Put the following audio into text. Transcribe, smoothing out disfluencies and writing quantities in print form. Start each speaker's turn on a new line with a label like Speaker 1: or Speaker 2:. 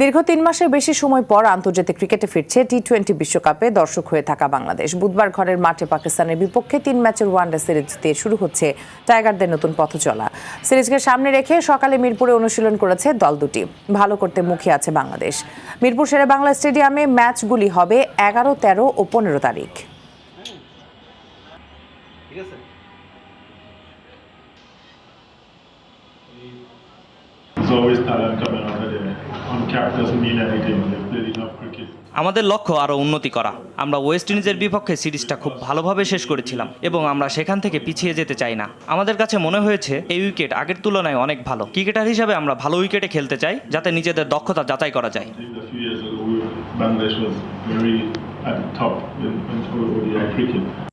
Speaker 1: দীর্ঘ ৩ মাসের বেশি সময় পর আন্তর্জাতিক ক্রিকেটে ফিরছে টি-20 বিশ্বকাপে দর্শক হয়ে থাকা বাংলাদেশ। বুধবার ঘরের মাঠে পাকিস্তানের বিপক্ষে 3 ম্যাচের ওয়ানডে সিরিজ দিয়ে শুরু হচ্ছে টাইগারদের নতুন পথচলা। সিরিজকে সামনে রেখে সকালে মিরপুরে অনুশীলন করেছে দল দুটি। ভালো করতে মুখিয়ে আছে বাংলাদেশ। মিরপুর শেরেবাংলা স্টেডিয়ামে ম্যাচগুলি হবে 11, 13 ও 15 তারিখ।
Speaker 2: আমাদের লক্ষ্য আরও উন্নতি করা। আমরা ওয়েস্ট ইন্ডিজের বিপক্ষে সিরিজটা খুব ভালোভাবে শেষ করেছিলাম এবং আমরা সেখান থেকে পিছিয়ে যেতে চাই না। আমাদের কাছে মনে হয়েছে এই উইকেট আগের তুলনায় অনেক ভালো। ক্রিকেটার হিসাবে আমরা ভালো উইকেটে খেলতে চাই, যাতে নিজেদের দক্ষতা যাচাই করা যায়।
Speaker 3: Bangladesh was very at the top in ODI cricket.